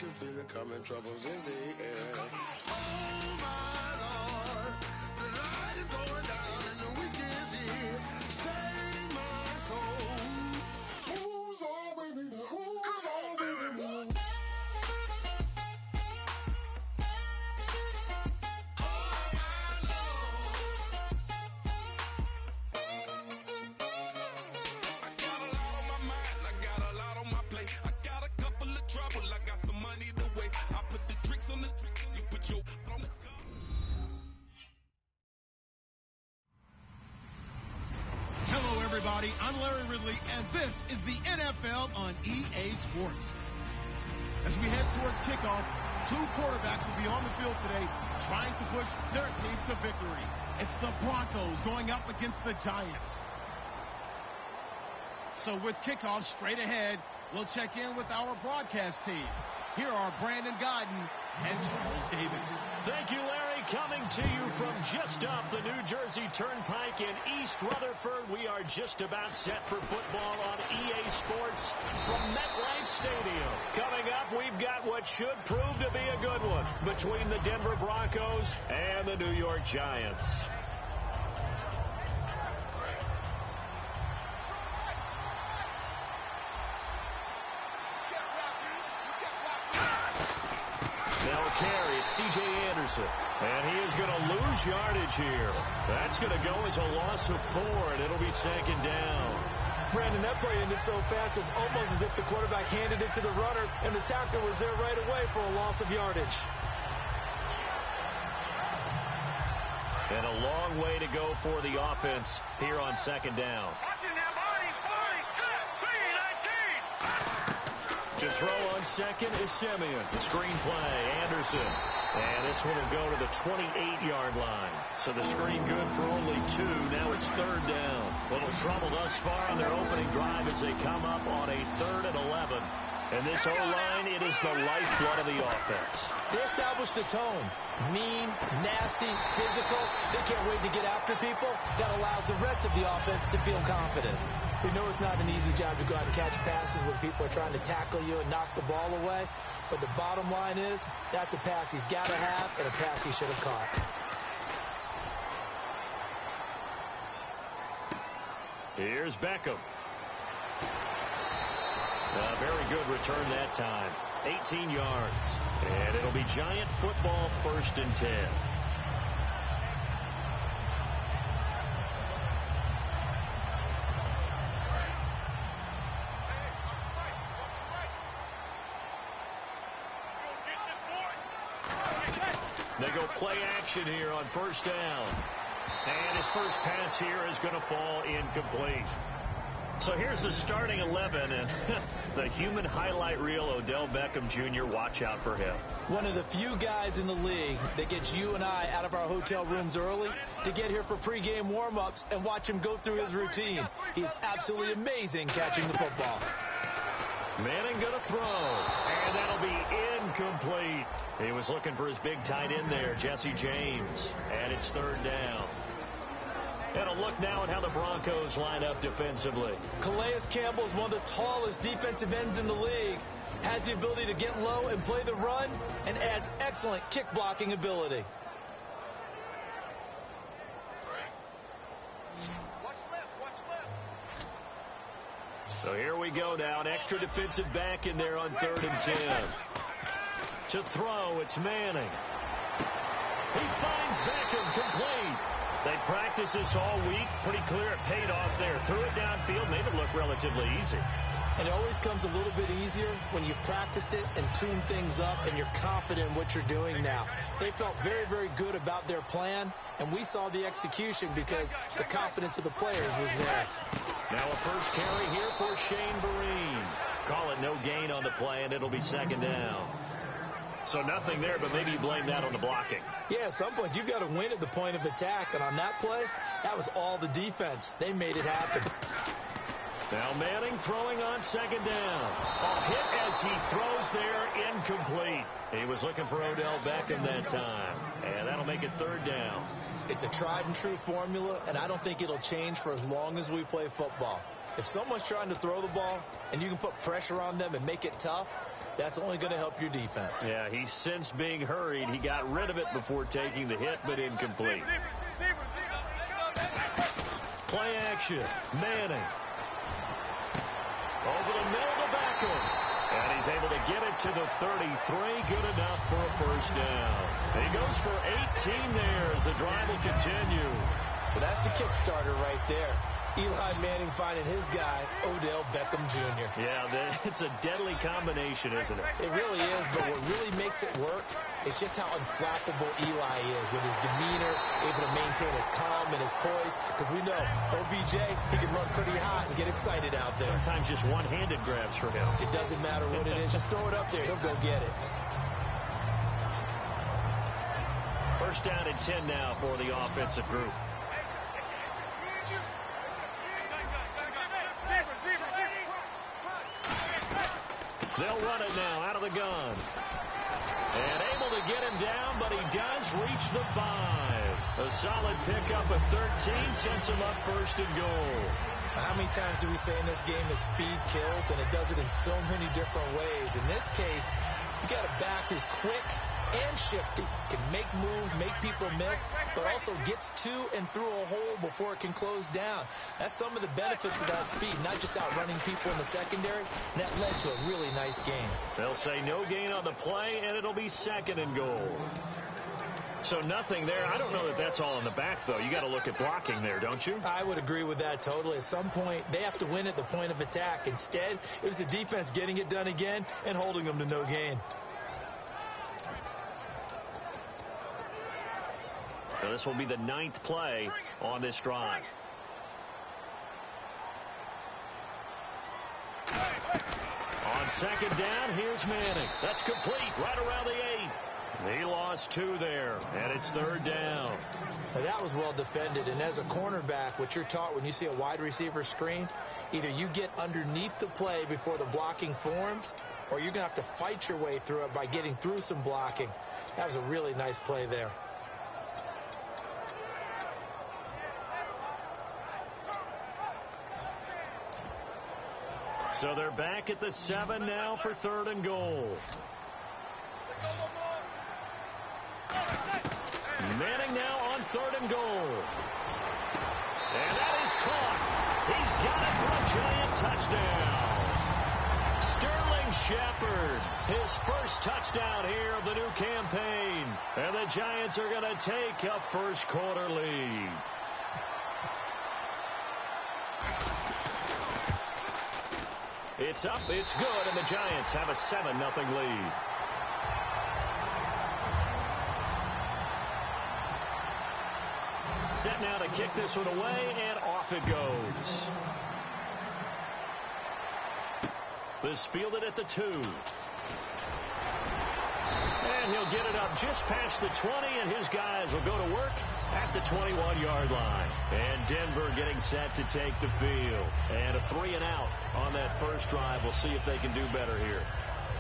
can feel it coming, troubles in the air. Oh my Lord, the light is going down and the weekend's here. Save my soul. Who's on with me? Who's on with me? I'm Larry Ridley, and this is the NFL on EA Sports. As we head towards kickoff, two quarterbacks will be on the field today trying to push their team to victory. It's the Broncos going up against the Giants. So with kickoff straight ahead, we'll check in with our broadcast team. Here are Brandon Godden and Charles Davis. Thank you, Larry. Coming to you from just off the New Jersey Turnpike in East Rutherford. We are just about set for football on EA Sports from MetLife Stadium. Coming up, we've got what should prove to be a good one between the Denver Broncos and the New York Giants. C.J. Anderson, and he is going to lose yardage here. That's going to go as a loss of 4, and it'll be second down. Brandon, that play ended so fast, it's almost as if the quarterback handed it to the runner, and the tackler was there right away for a loss of yardage. And a long way to go for the offense here on second down. To throw on second is Simeon. The screen play, Anderson. And this one will go to the 28-yard line. So the screen good for only 2. Now it's third down. Little trouble thus far on their opening drive as they come up on a 3rd and 11. And this O-line, it is the lifeblood of the offense. They established the tone. Mean, nasty, physical. They can't wait to get after people. That allows the rest of the offense to feel confident. We know it's not an easy job to go out and catch passes when people are trying to tackle you and knock the ball away. But the bottom line is, that's a pass he's got to have and a pass he should have caught. Here's Beckham. A very good return that time. 18 yards. And it'll be Giant football 1st and 10. They go play action here on 1st down. And his first pass here is going to fall incomplete. So here's the starting 11, and the human highlight reel, Odell Beckham Jr., watch out for him. One of the few guys in the league that gets you and I out of our hotel rooms early to get here for pregame warm-ups and watch him go through his routine. He's absolutely amazing catching the football. Manning going to throw, and that'll be incomplete. He was looking for his big tight end there, Jesse James, and it's 3rd down. And a look now at how the Broncos line up defensively. Calais Campbell is one of the tallest defensive ends in the league. Has the ability to get low and play the run, and adds excellent kick blocking ability. So here we go now. An extra defensive back in there on 3rd and 10. To throw, it's Manning. He finds Beckham complete. They practiced this all week. Pretty clear it paid off there. Threw it downfield, made it look relatively easy. And it always comes a little bit easier when you've practiced it and tuned things up and you're confident in what you're doing now. They felt very, very good about their plan, and we saw the execution because the confidence of the players was there. Now a first carry here for Shane Vereen. Call it no gain on the play, and it'll be 2nd down. So nothing there, but maybe you blame that on the blocking. Yeah, at some point you've got to win at the point of attack, and on that play, that was all the defense. They made it happen. Now Manning throwing on 2nd down. A hit as he throws there, incomplete. He was looking for Odell Beckham that time, and that'll make it 3rd down. It's a tried and true formula, and I don't think it'll change for as long as we play football. If someone's trying to throw the ball and you can put pressure on them and make it tough, That's only going to help your defense. Yeah, he sensed being hurried. He got rid of it before taking the hit, but incomplete. Play action. Manning. Over the middle to Beckham. And he's able to get it to the 33. Good enough for a first down. He goes for 18 there as the drive will continue. Well, that's the Kickstarter right there. Eli Manning finding his guy, Odell Beckham Jr. Yeah, it's a deadly combination, isn't it? It really is, but what really makes it work is just how unflappable Eli is with his demeanor, able to maintain his calm and his poise, because we know OBJ, he can run pretty hot and get excited out there. Sometimes just one-handed grabs for him. It doesn't matter what it is. Just throw it up there. He'll go get it. First down and 10 now for the offensive group. They'll run it now out of the gun. And able to get him down, but he does reach the 5. A solid pickup of 13 sends him up first and goal. How many times do we say in this game that speed kills, and it does it in so many different ways? In this case, you got a back who's quick and shifty, can make moves, make people miss, but also gets to and through a hole before it can close down. That's some of the benefits of that speed, not just outrunning people in the secondary. And that led to a really nice game. They'll say no gain on the play, and it'll be second and goal. So nothing there. I don't know that that's all in the back, though. You got to look at blocking there, don't you? I would agree with that totally. At some point, they have to win at the point of attack. Instead, it was the defense getting it done again and holding them to no gain. So this will be the 9th play on this drive. On second down, here's Manning. That's complete right around the 8. He lost 2 there, and it's third down. Now that was well defended, and as a cornerback, what you're taught when you see a wide receiver screen, either you get underneath the play before the blocking forms, or you're going to have to fight your way through it by getting through some blocking. That was a really nice play there. So they're back at the 7 now for third and goal. Manning now on third and goal. And that is caught. He's got it for a Giant touchdown. Sterling Shepard, his first touchdown here of the new campaign. And the Giants are going to take a first quarter lead. It's up, it's good, and the Giants have a 7-0 lead. Set now to kick this one away, and off it goes. This fielded at the 2. And he'll get it up just past the 20, and his guys will go to work at the 21-yard line. And Denver getting set to take the field. And a 3 and out on that first drive. We'll see if they can do better here.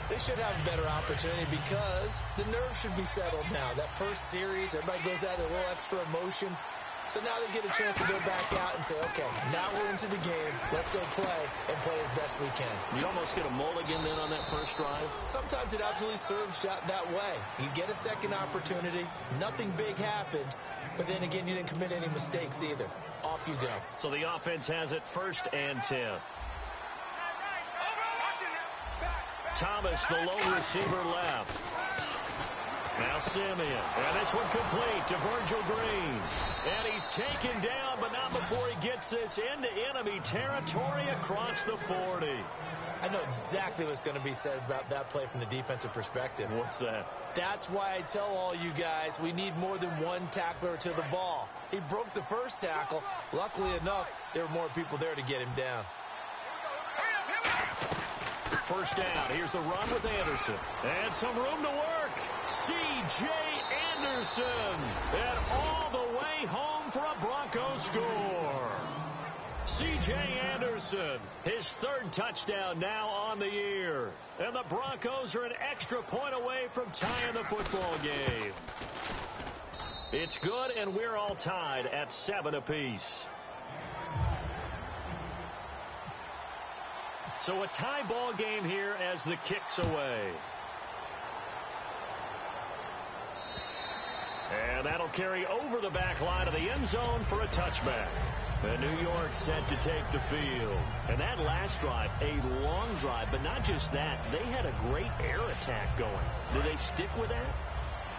They should have a better opportunity because the nerves should be settled now. That first series, everybody goes out with a little extra emotion. So now they get a chance to go back out and say, okay, now we're into the game. Let's go play and play as best we can. You almost get a mulligan then on that first drive? Sometimes it absolutely serves that way. You get a second opportunity. Nothing big happened. But then again, you didn't commit any mistakes either. Off you go. So the offense has it first and 10. Thomas, the lone receiver, left. Now Simeon, and this one complete to Virgil Green. And he's taken down, but not before he gets this into enemy territory across the 40. I know exactly what's going to be said about that play from the defensive perspective. What's that? That's why I tell all you guys we need more than one tackler to the ball. He broke the first tackle. Luckily enough, there were more people there to get him down. First down. Here's the run with Anderson. And some room to work. C.J. Anderson. And all the way home for a Broncos score. C.J. Anderson, his third touchdown now on the year. And the Broncos are an extra point away from tying the football game. It's good, and we're all tied at 7 apiece. So a tie ball game here as the kick's away. And that'll carry over the back line of the end zone for a touchback. And New York set to take the field. And that last drive, a long drive, but not just that. They had a great air attack going. Do they stick with that?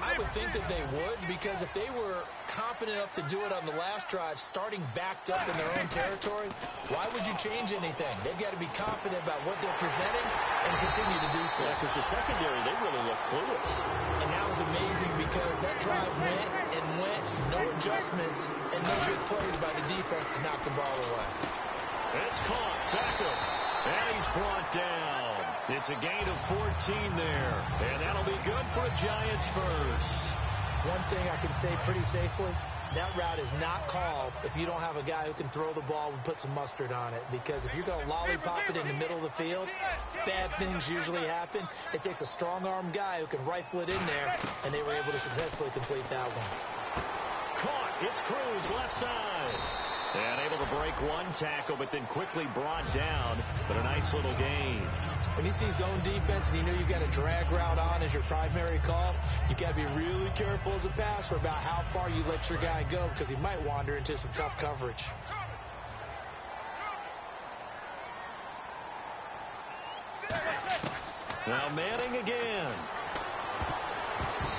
I would think that they would, because if they were confident enough to do it on the last drive, starting backed up in their own territory, why would you change anything? They've got to be confident about what they're presenting and continue to do so. Yeah, because the secondary, they really look clueless. And that was amazing because that drive went and went, no adjustments, and no good plays by the defense to knock the ball away. It's caught. Beckham. And he's brought down. It's a gain of 14 there. And that'll be good for a Giants first. One thing I can say pretty safely, that route is not called if you don't have a guy who can throw the ball and put some mustard on it. Because if you're going to lollipop it in the middle of the field, bad things usually happen. It takes a strong-arm guy who can rifle it in there, and they were able to successfully complete that one. Caught. It's Cruz left side. And able to break one tackle, but then quickly brought down. But a nice little gain. When you see zone defense and you know you've got a drag route on as your primary call, you've got to be really careful as a passer about how far you let your guy go, because he might wander into some tough coverage. Now Manning again.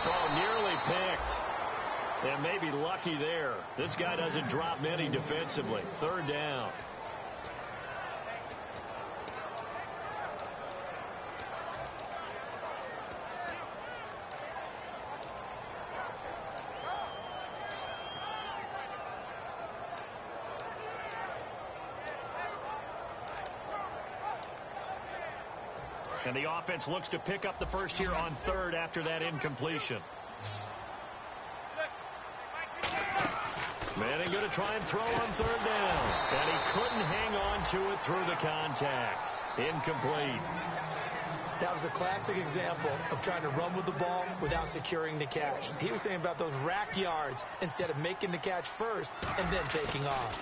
Oh, nearly picked. And maybe lucky there. This guy doesn't drop many defensively. Third down. And the offense looks to pick up the first here on third after that incompletion. Manning going to try and throw on third down. And he couldn't hang on to it through the contact. Incomplete. That was a classic example of trying to run with the ball without securing the catch. He was thinking about those rack yards instead of making the catch first and then taking off.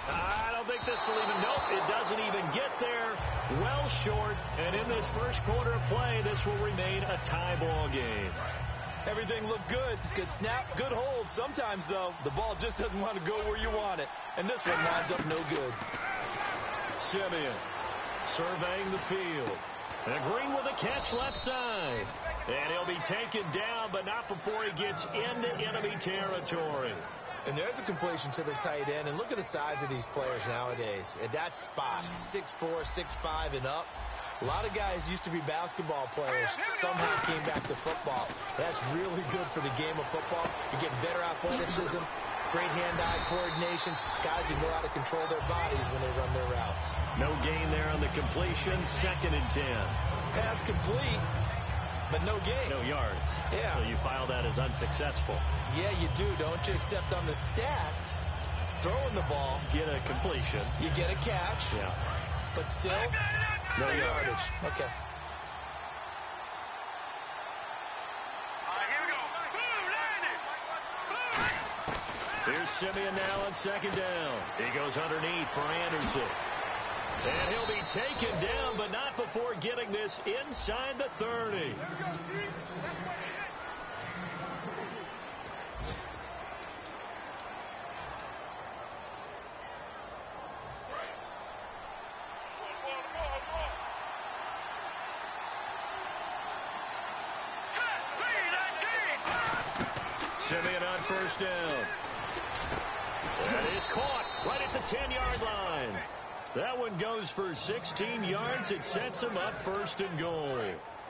I don't think this will even, nope, it doesn't even get there. Well short, and in this first quarter of play, this will remain a tie ball game. Everything looked good. Good snap, good hold. Sometimes, though, the ball just doesn't want to go where you want it. And this one winds up no good. Simeon surveying the field. And Green with a catch left side. And he'll be taken down, but not before he gets into enemy territory. And there's a completion to the tight end. And look at the size of these players nowadays. At that spot, 6'4", 6'5", and up. A lot of guys used to be basketball players. Somehow came back to football. That's really good for the game of football. You're getting better athleticism, great hand-eye coordination. Guys who know how to control their bodies when they run their routes. No gain there on the completion. 2nd and 10. Pass complete, but no gain. No yards. Yeah. So you file that as unsuccessful. Yeah, you do, don't you? Except on the stats, throwing the ball, Get a completion. you get a catch, Yeah. but still, no yardage. Okay. Here's Simeon now on 2nd down. He goes underneath for Anderson. And he'll be taken down, but not before getting this inside the 30. Simeon on 1st down. That is caught right at the 10-yard line. That one goes for 16 yards. It sets him up 1st and goal.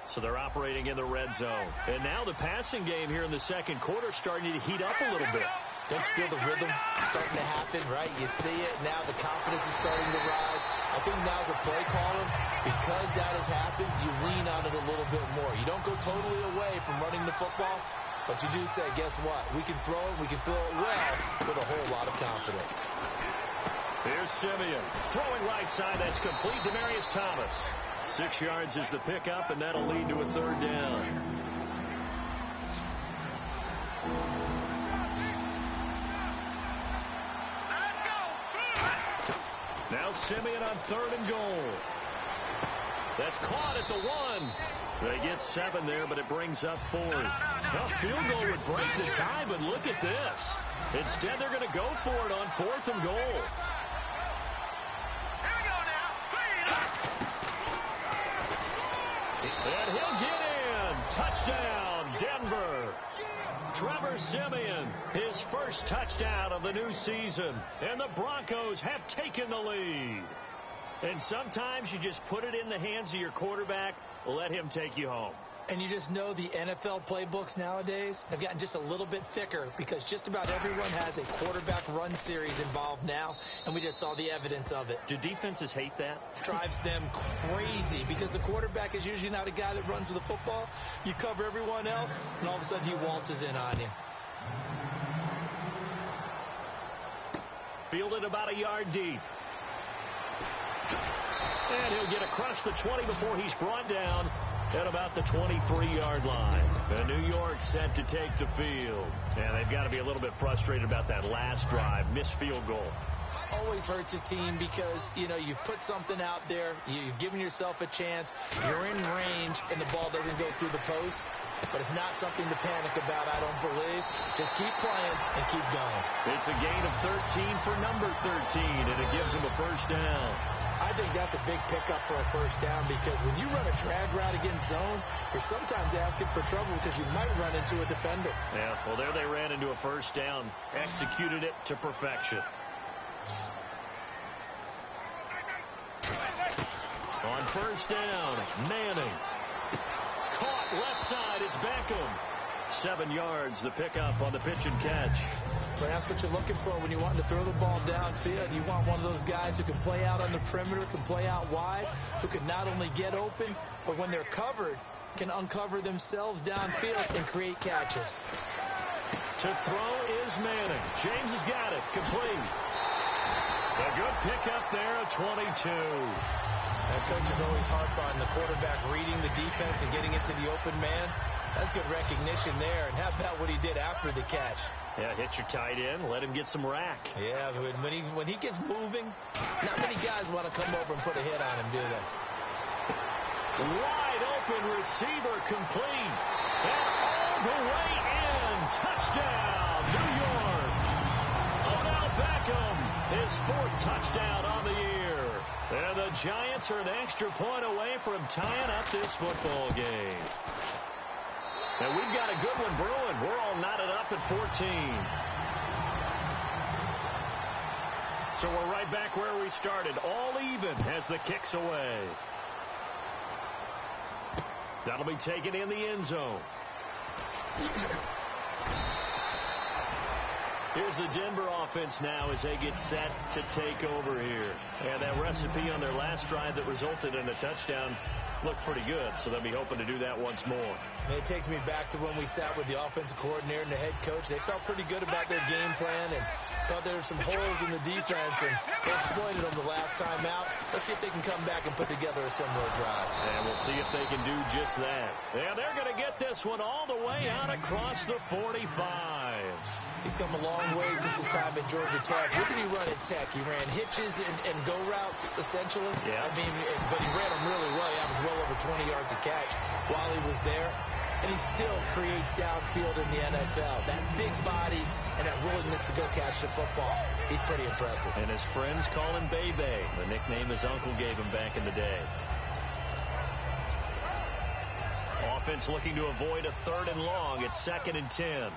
So they're operating in the red zone. And now the passing game here in the second quarter starting to heat up a little bit. Don't you feel the rhythm starting to happen, right? You see it now. The confidence is starting to rise. I think now's a play caller. Because that has happened, you lean on it a little bit more. You don't go totally away from running the football, but you do say, guess what? We can throw it. We can throw it well with a whole lot of confidence. Here's Simeon. Throwing right side. That's complete. Demaryius Thomas. 6 yards is the pickup, and that'll lead to a 3rd down. Now Simeon on 3rd and goal. That's caught at the 1. They get 7 there, but it brings up 4. Well, field goal would break the tie, but look at this. Instead, they're going to go for it on 4th and goal. And he'll get in. Touchdown, Denver. Trevor Simeon, his first touchdown of the new season. And the Broncos have taken the lead. And sometimes you just put it in the hands of your quarterback, let him take you home. And you just know the NFL playbooks nowadays have gotten just a little bit thicker because just about everyone has a quarterback run series involved now, and we just saw the evidence of it. Do defenses hate that? Drives them crazy because the quarterback is usually not a guy that runs with the football. You cover everyone else, and all of a sudden he waltzes in on you. Fielded about a yard deep. And he'll get across the 20 before he's brought down at about the 23-yard line. And New York set to take the field. And they've got to be a little bit frustrated about that last drive, missed field goal. Always hurts a team because, you know, you've put something out there, you've given yourself a chance, you're in range, and the ball doesn't go through the post. But it's not something to panic about, I don't believe. Just keep playing and keep going. It's a gain of 13 for number 13, and it gives him a first down. I think that's a big pickup for a first down because when you run a drag route against zone, you're sometimes asking for trouble because you might run into a defender. Yeah, well, there they ran into a first down. Executed it to perfection. On first down, Manning. Caught left side, it's Beckham. 7 yards, the pickup on the pitch and catch. But that's what you're looking for when you want to throw the ball downfield. You want one of those guys who can play out on the perimeter, can play out wide, who can not only get open, but when they're covered, can uncover themselves downfield and create catches. To throw is Manning. James has got it. Complete. A good pickup there at 22. That coach is always harp on the quarterback reading the defense and getting into the open man. That's good recognition there. And how about what he did after the catch? Yeah, hit your tight end, let him get some rack. Yeah, but when he gets moving, not many guys want to come over and put a hit on him, do they? Wide open receiver complete. And all the way in. Touchdown, New York. Odell Beckham, his 4th touchdown on the year. And the Giants are an extra point away from tying up this football game. And we've got a good one brewing. We're all knotted up at 14. So we're right back where we started. All even as the kick's away. That'll be taken in the end zone. Here's the Denver offense now as they get set to take over here. And that recipe on their last drive that resulted in a touchdown looked pretty good, so they'll be hoping to do that once more. It takes me back to when we sat with the offensive coordinator and the head coach. They felt pretty good about their game plan and thought there were some holes in the defense, and they exploited them the last time out. Let's see if they can come back and put together a similar drive. And we'll see if they can do just that. And they're going to get this one all the way out across the 45. He's come a long way since his time at Georgia Tech. What did he run at Tech? He ran hitches and go routes, essentially. Yeah. I mean, but he ran them really well. He averaged well over 20 yards a catch while he was there. And he still creates downfield in the NFL. That big body and that willingness to go catch the football. He's pretty impressive. And his friends call him Bebe, the nickname his uncle gave him back in the day. Offense looking to avoid a 3rd and long. It's 2nd and 10.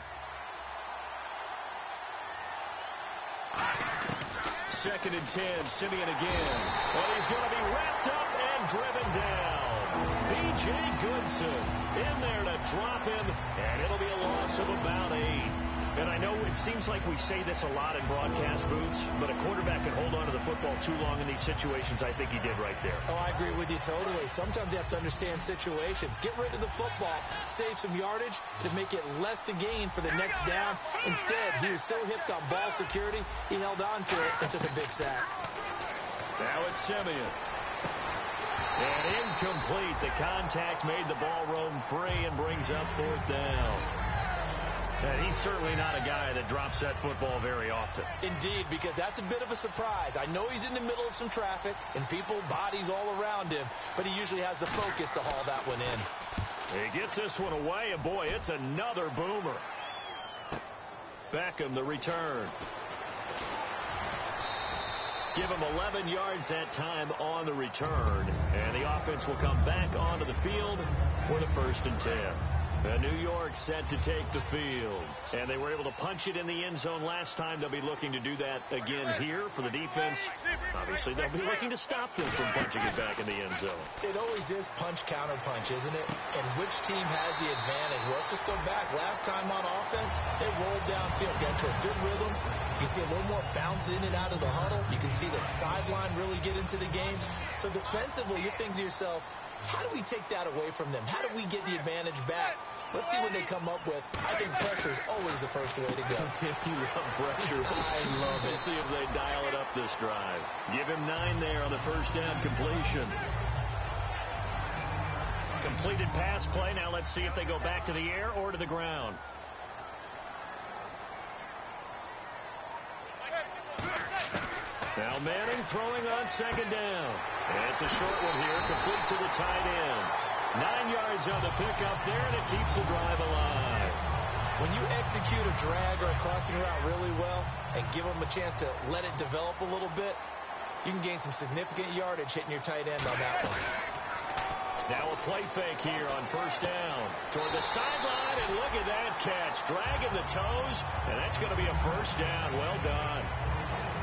2nd and 10, Simeon again. But he's going to be wrapped up and driven down. B.J. Goodson in there to drop him, and it'll be a loss of about 8. And I know it seems like we say this a lot in broadcast booths, but a quarterback can hold on to the football too long in these situations. I think he did right there. Oh, I agree with you totally. Sometimes you have to understand situations. Get rid of the football, save some yardage to make it less to gain for the next down. Instead, he was so hipped on ball security, he held on to it and took a big sack. Now it's Simeon. And incomplete. The contact made the ball roam free and brings up 4th down. And he's certainly not a guy that drops that football very often. Indeed, because that's a bit of a surprise. I know he's in the middle of some traffic and people, bodies all around him, but he usually has the focus to haul that one in. He gets this one away, and boy, it's another boomer. Beckham, the return. Give him 11 yards that time on the return, and the offense will come back onto the field for the 1st and 10. New York set to take the field, and they were able to punch it in the end zone last time. They'll be looking to do that again here for the defense. Obviously, they'll be looking to stop them from punching it back in the end zone. It always is punch, counter punch, isn't it? And which team has the advantage? Well, let's just go back. Last time on offense, they rolled downfield, got to a good rhythm. You can see a little more bounce in and out of the huddle. You can see the sideline really get into the game. So defensively, you're thinking to yourself, how do we take that away from them? How do we get the advantage back? Let's see what they come up with. I think pressure is always the first way to go. You love pressure. I love it. Let's see if they dial it up this drive. Give him 9 there on the 1st down completion. Completed pass play. Now let's see if they go back to the air or to the ground. Now Manning throwing on 2nd down. And it's a short one here, complete to the tight end. 9 yards on the pickup there, and it keeps the drive alive. When you execute a drag or a crossing route really well and give them a chance to let it develop a little bit, you can gain some significant yardage hitting your tight end on that one. Now a play fake here on 1st down. Toward the sideline, and look at that catch. Dragging the toes, and that's going to be a 1st down. Well done.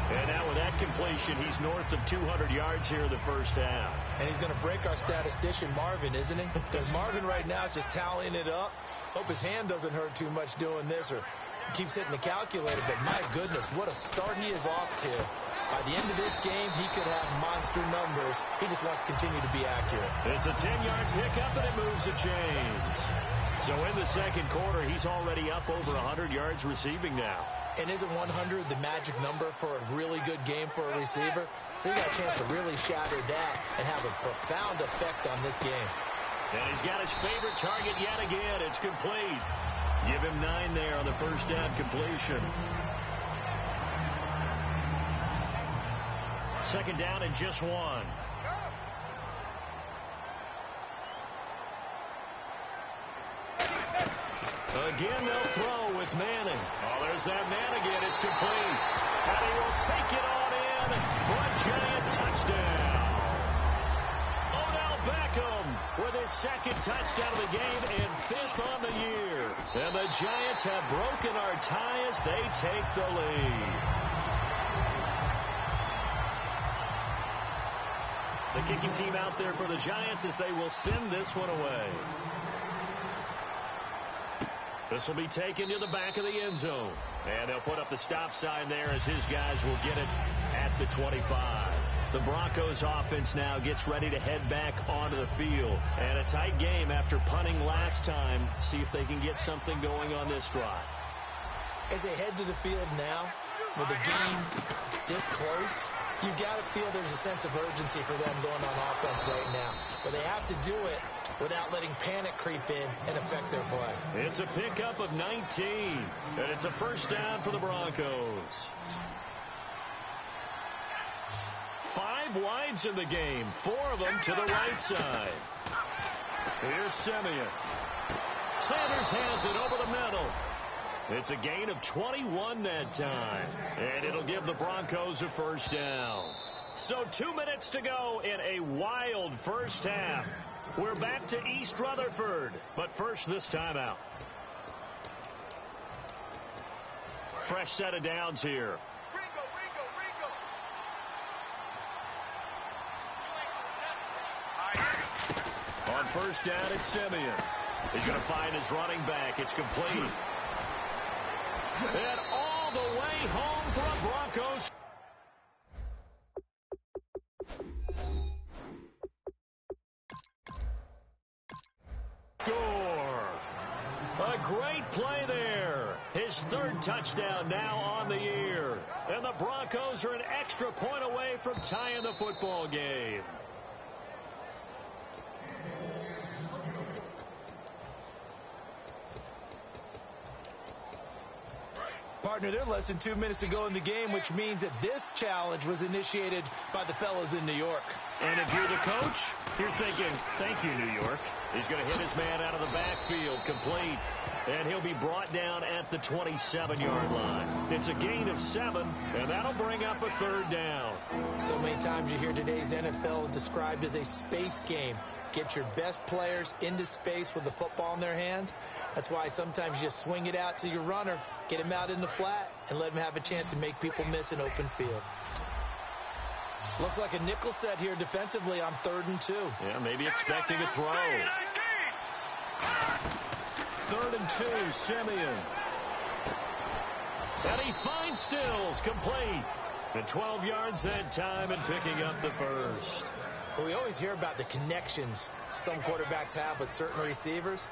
And now with that completion, he's north of 200 yards here in the 1st half. And he's going to break our statistician, Marvin, isn't he? Because Marvin right now is just tallying it up. Hope his hand doesn't hurt too much doing this, or keeps hitting the calculator. But my goodness, what a start he is off to. By the end of this game, he could have monster numbers. He just wants to continue to be accurate. It's a 10-yard pickup, and it moves the chains. So in the 2nd quarter, he's already up over 100 yards receiving now. And isn't 100 the magic number for a really good game for a receiver? So you got a chance to really shatter that and have a profound effect on this game. And he's got his favorite target yet again. It's complete. Give him 9 there on the 1st down completion. 2nd down and just 1. Again, they'll throw with Manning. Oh, there's that man again. It's complete. And he will take it on in for a Giant touchdown. Odell Beckham with his 2nd touchdown of the game and 5th on the year. And the Giants have broken our tie as they take the lead. The kicking team out there for the Giants as they will send this one away. This will be taken to the back of the end zone. And they'll put up the stop sign there as his guys will get it at the 25. The Broncos offense now gets ready to head back onto the field. And a tight game after punting last time. See if they can get something going on this drive. As they head to the field now, with the game this close, you've got to feel there's a sense of urgency for them going on offense right now. But they have to do it without letting panic creep in and affect their play. It's a pickup of 19, and it's a 1st down for the Broncos. 5 wides in the game, 4 of them to the right side. Here's Simeon. Sanders has it over the middle. It's a gain of 21 that time, and it'll give the Broncos a 1st down. So 2 minutes to go in a wild 1st half. We're back to East Rutherford, but first this timeout. Fresh set of downs here. On 1st down, it's Simeon. He's going to find his running back. It's complete. And all the way home for a Broncos. Score. A great play there. His 3rd touchdown now on the year. And the Broncos are an extra point away from tying the football game. Partner, they're less than 2 minutes to go in the game, which means that this challenge was initiated by the fellows in New York. And if you're the coach, you're thinking, thank you, New York. He's going to hit his man out of the backfield, complete. And he'll be brought down at the 27-yard line. It's a gain of 7, and that'll bring up a third down. So many times you hear today's NFL described as a space game. Get your best players into space with the football in their hands. That's why sometimes you just swing it out to your runner, get him out in the flat, and let him have a chance to make people miss an open field. Looks like a nickel set here defensively on 3rd and 2. Yeah, maybe expecting a throw. 3rd and 2, Simeon. And he finds Stills, complete. And 12 yards that time and picking up the first. Well, we always hear about the connections some quarterbacks have with certain receivers.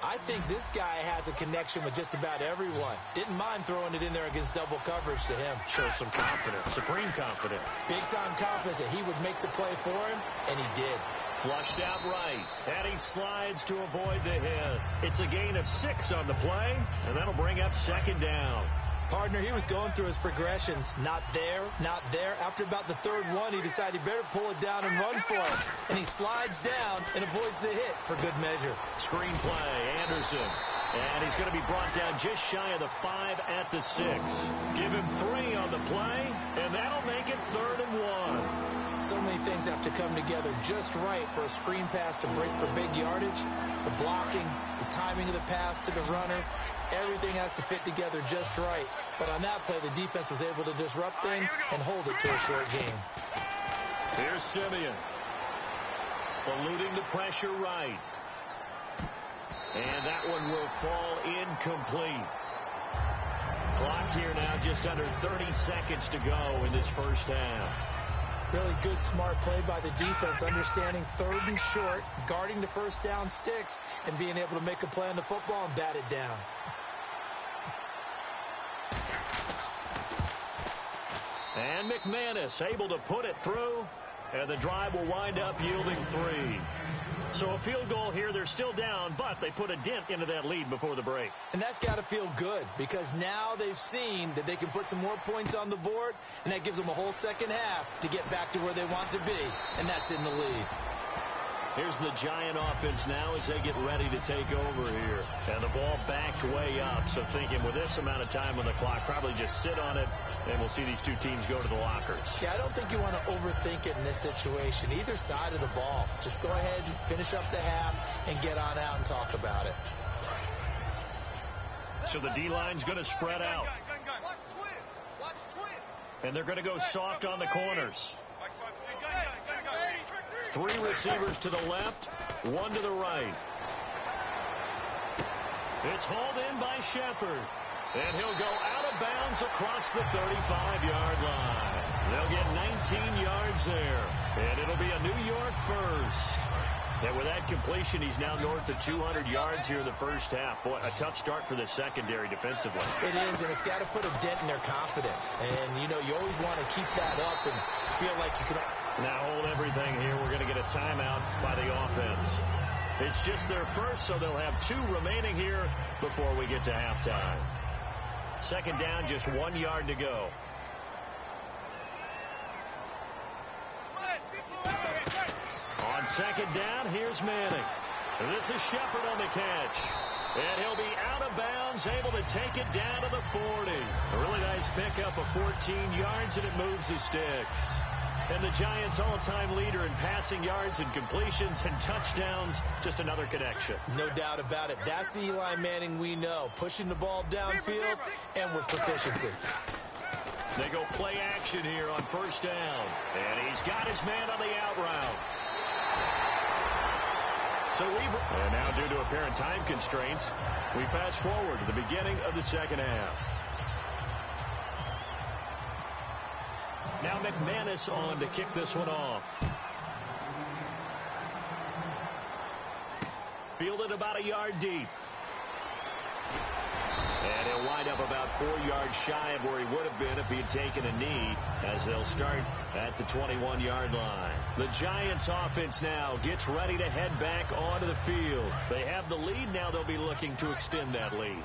I think this guy has a connection with just about everyone. Didn't mind throwing it in there against double coverage to him. Shows some confidence, supreme confidence. Big-time confidence that he would make the play for him, and he did. Flushed out right, and he slides to avoid the hit. It's a gain of 6 on the play, and that'll bring up 2nd down. Partner, he was going through his progressions. Not there, not there. After about the 3rd one, he decided he better pull it down and run for it. And he slides down and avoids the hit for good measure. Screen play, Anderson. And he's going to be brought down just shy of the 5 at the 6. Give him 3 on the play, and that'll make it 3rd and 1. So many things have to come together just right for a screen pass to break for big yardage. The blocking, the timing of the pass to the runner, everything has to fit together just right. But on that play, the defense was able to disrupt things and hold it to a short game. Here's Simeon. Eluding the pressure right. And that one will fall incomplete. Clock here now just under 30 seconds to go in this first half. Really good, smart play by the defense, understanding 3rd and short, guarding the first down sticks, and being able to make a play on the football and bat it down. And McManus able to put it through, and the drive will wind up yielding 3. So a field goal here. They're still down, but they put a dent into that lead before the break. And that's got to feel good because now they've seen that they can put some more points on the board, and that gives them a whole second half to get back to where they want to be, and that's in the lead. Here's the Giant offense now as they get ready to take over here. And the ball backed way up, so thinking with this amount of time on the clock, probably just sit on it, and we'll see these two teams go to the lockers. Yeah, I don't think you want to overthink it in this situation. Either side of the ball. Just go ahead, finish up the half, and get on out and talk about it. So the D-line's going to spread out. And they're going to go soft on the corners. 3 receivers to the left, 1 to the right. It's hauled in by Shepard. And he'll go out of bounds across the 35-yard line. They'll get 19 yards there. And it'll be a New York first. And with that completion, he's now north of 200 yards here in the first half. Boy, a tough start for the secondary defensively. It is, and it's got to put a dent in their confidence. And, you know, you always want to keep that up and feel like you can... Now hold everything here. We're going to get a timeout by the offense. It's just their first, so they'll have 2 remaining here before we get to halftime. 2nd down, just 1 yard to go. On 2nd down, here's Manning. This is Shepard on the catch. And he'll be out of bounds, able to take it down to the 40. A really nice pickup of 14 yards, and it moves the sticks. And the Giants' all-time leader in passing yards and completions and touchdowns, just another connection. No doubt about it. That's the Eli Manning we know. Pushing the ball downfield and with proficiency. They go play action here on 1st down. And he's got his man on the out route. And now, due to apparent time constraints, we fast forward to the beginning of the 2nd half. Now McManus on to kick this one off. Fielded about a yard deep. And he'll wind up about 4 yards shy of where he would have been if he had taken a knee, as they'll start at the 21-yard line. The Giants offense now gets ready to head back onto the field. They have the lead. Now they'll be looking to extend that lead.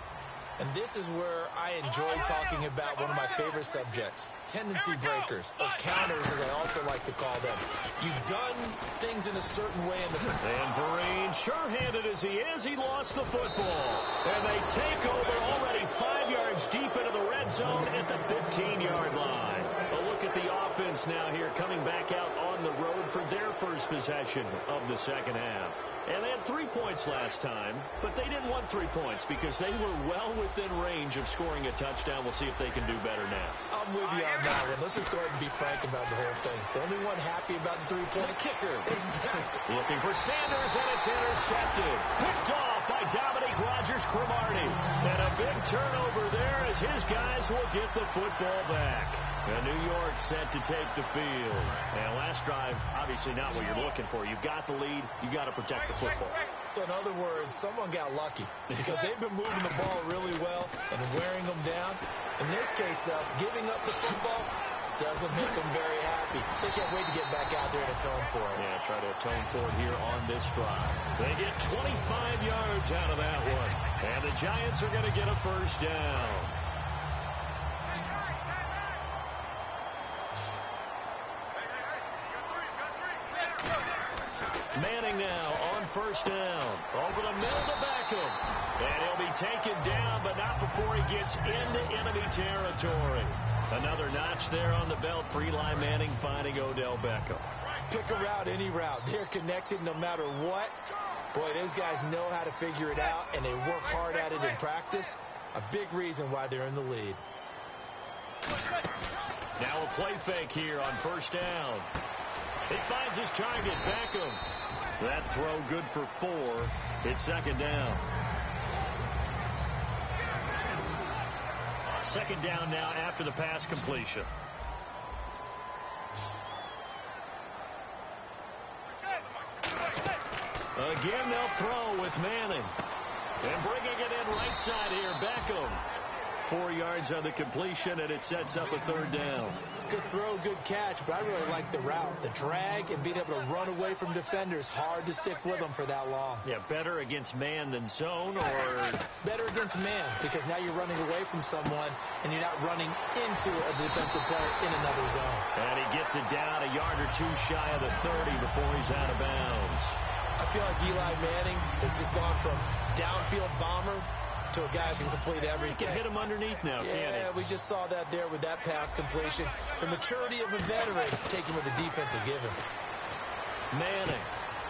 And this is where I enjoy talking about one of my favorite subjects, tendency breakers, or counters as I also like to call them. You've done things in a certain way in the... And Vereen, sure-handed as he is, he lost the football. And they take over already 5 yards deep into the red zone at the 15-yard line. A look at the offense now here coming back out on the road for their first possession of the second half. And they had 3 points last time, but they didn't want 3 points because they were well within range of scoring a touchdown. We'll see if they can do better now. I'm with you on that one. Let's just go ahead and be frank about the whole thing. The only one happy about the 3-point... The kicker. Exactly. Looking for Sanders, and it's intercepted. Picked off by Dominique Rodgers-Cromartie. And a big turnover there as his guys will get the football back. And New York set to take the field. And last drive, obviously not what you're looking for. You've got the lead. You've got to protect the football. So in other words, someone got lucky because they've been moving the ball really well and wearing them down. In this case, though, giving up the football doesn't make them very happy. They can't wait to get back out there and atone for it. Yeah, try to atone for it here on this drive. They get 25 yards out of that one. And the Giants are going to get a first down. Manning now on first down. Over the middle to Beckham. And he'll be taken down, but not before he gets into enemy territory. Another notch there on the belt for Eli Manning, finding Odell Beckham. Pick a route, any route. They're connected no matter what. Boy, those guys know how to figure it out, and they work hard at it in practice. A big reason why they're in the lead. Now a play fake here on first down. He finds his target, Beckham. That throw good for 4. It's second down. Second down now after the pass completion. Again, they'll throw with Manning. And bringing it in right side here, Beckham. 4 yards on the completion, and it sets up a third down. Good throw, good catch, but I really like the route. The drag and being able to run away from defenders. Hard to stick with them for that long. Yeah, better against man than zone, or... Better against man, because now you're running away from someone, and you're not running into a defensive player in another zone. And he gets it down a yard or two shy of the 30 before he's out of bounds. I feel like Eli Manning has just gone from downfield bomber to a guy who can complete everything. He can hit him underneath now, can't he? Yeah, we just saw that there with that pass completion. The maturity of a veteran taking what the defense will give him. Manning.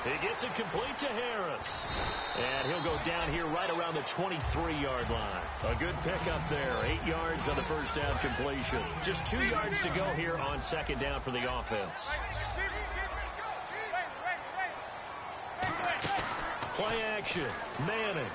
He gets it complete to Harris. And he'll go down here right around the 23-yard line. A good pickup there. 8 yards on the first down completion. Just 2 yards to go here on second down for the offense. Play action. Manning.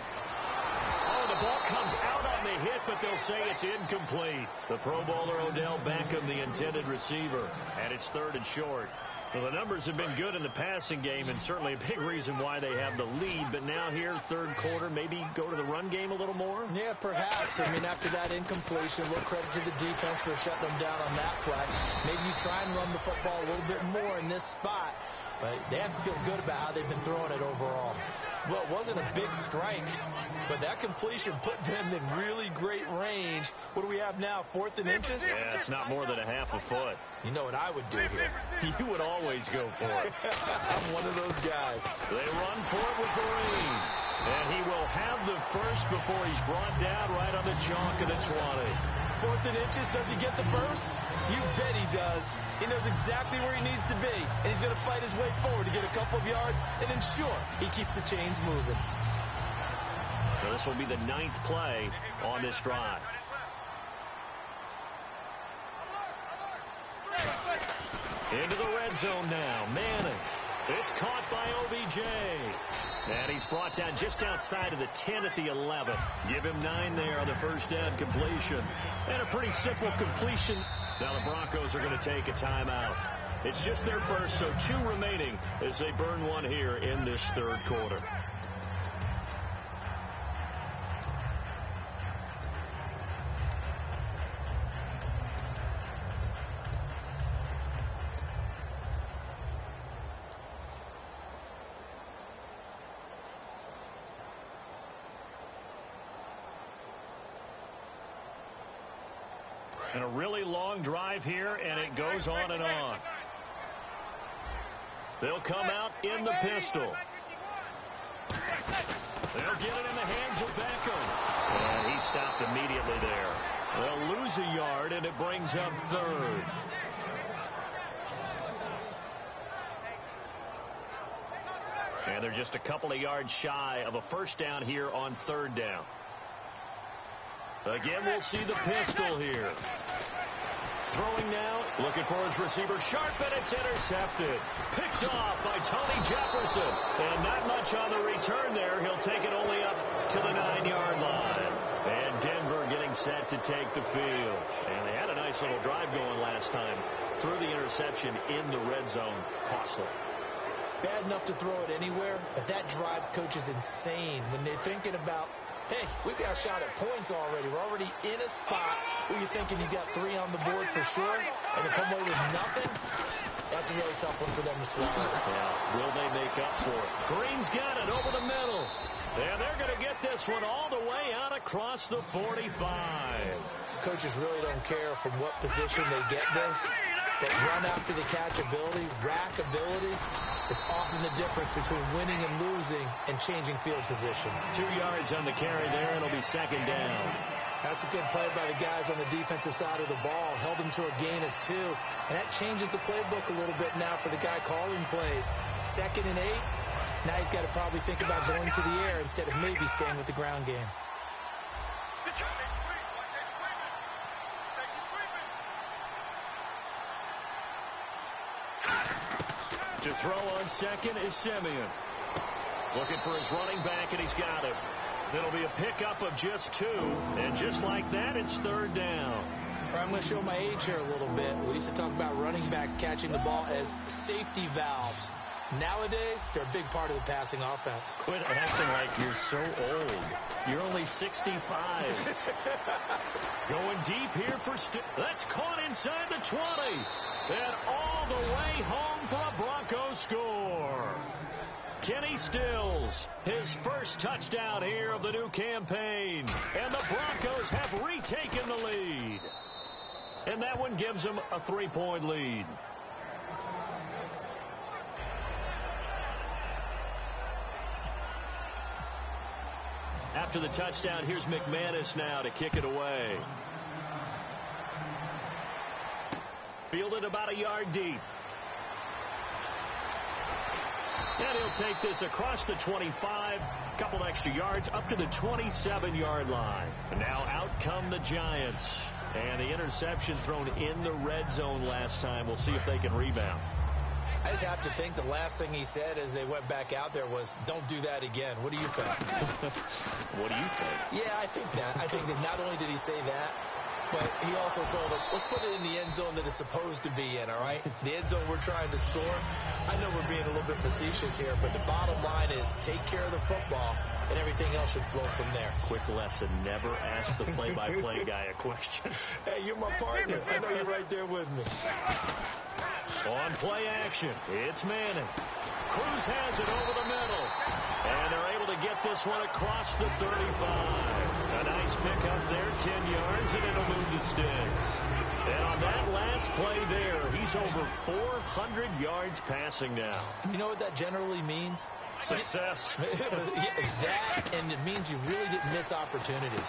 Oh, the ball comes out on the hit, but they'll say it's incomplete. The Pro Bowler Odell Beckham, the intended receiver, and it's third and short. Well, the numbers have been good in the passing game, and certainly a big reason why they have the lead. But now here, third quarter, maybe go to the run game a little more? Yeah, perhaps. I mean, after that incompletion, a little credit to the defense for shutting them down on that play. Maybe you try and run the football a little bit more in this spot. But they have to feel good about how they've been throwing it overall. Well, it wasn't a big strike, but that completion put them in really great range. What do we have now, 4th and inches? Yeah, it's not more than a half a foot. You know what I would do here? You would always go for it. I'm one of those guys. They run for it with Vereen. And he will have the first before he's brought down right on the chalk of the 20. 4th and inches, does he get the first? You bet he does. He knows exactly where he needs to be, and he's going to fight his way forward to get a couple of yards and ensure he keeps the chains moving. So this will be the 9th play on this drive. Into the red zone now. Manning. It's caught by OBJ. And he's brought down just outside of the 10 at the 11. Give him 9 there on the first down completion. And a pretty simple completion. Now the Broncos are going to take a timeout. It's just their first, so 2 remaining as they burn one here in this third quarter. And a really long drive here, and it goes on and on. They'll come out in the pistol. They'll get it in the hands of Beckham. And he stopped immediately there. They'll lose a yard, and it brings up third. And they're just a couple of yards shy of a first down here on third down. Again, we'll see the pistol here. Throwing now, looking for his receiver. Sharp, and it's intercepted. Picked off by Tony Jefferson. And not much on the return there. He'll take it only up to the 9-yard line. And Denver getting set to take the field. And they had a nice little drive going last time. Threw the interception in the red zone. Costly. Bad enough to throw it anywhere, but that drives coaches insane when they're thinking about, hey, we've got a shot at points already. We're already in a spot where you're thinking you got 3 on the board for sure, and to come away with nothing, that's a really tough one for them to swallow. Yeah, will they make up for it? Green's got it over the middle. And they're going to get this one all the way out across the 45. Coaches really don't care from what position they get this. But run after the catch ability, rack ability, is often the difference between winning and losing and changing field position. 2 yards on the carry there, and it'll be second down. That's a good play by the guys on the defensive side of the ball. Held them to a gain of 2. And that changes the playbook a little bit now for the guy calling plays. 2nd and 8. Now he's got to probably think about going to the air instead of maybe staying with the ground game. To throw on second is Simeon. Looking for his running back, and he's got him. It'll be a pickup of just 2. And just like that, it's third down. I'm going to show my age here a little bit. We used to talk about running backs catching the ball as safety valves. Nowadays, they're a big part of the passing offense. Quit acting like you're so old. You're only 65. Going deep here for that's caught inside the 20. And all the way home for a Broncos score. Kenny Stills, his first touchdown here of the new campaign. And the Broncos have retaken the lead. And that one gives them a 3-point lead. After the touchdown, here's McManus now to kick it away. Fielded about a yard deep. And he'll take this across the 25, a couple extra yards, up to the 27-yard line. And now out come the Giants. And the interception thrown in the red zone last time. We'll see if they can rebound. I just have to think the last thing he said as they went back out there was, don't do that again. What do you think? What do you think? Yeah, I think that. I think that not only did he say that, but he also told them, let's put it in the end zone that it's supposed to be in, all right? The end zone we're trying to score. I know we're being a little bit facetious here, but the bottom line is take care of the football, and everything else should flow from there. Quick lesson, never ask the play-by-play guy a question. Hey, you're my partner. I know you're right there with me. On play action, it's Manning. Cruz has it over the middle. And they're able to get this one across the 35. A nice pickup there, 10 yards, and it'll move the sticks. And on that last play there, he's over 400 yards passing now. You know what that generally means? Success. That, and it means you really didn't miss opportunities.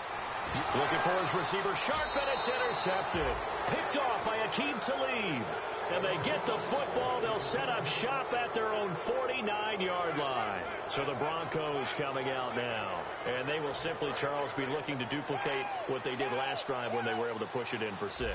Looking for his receiver, Sharp, and it's intercepted. Picked off by Aqib Talib. And they get the football. They'll set up shop at their own 49-yard line. So the Broncos coming out now. And they will simply, Charles, be looking to duplicate what they did last drive when they were able to push it in for 6.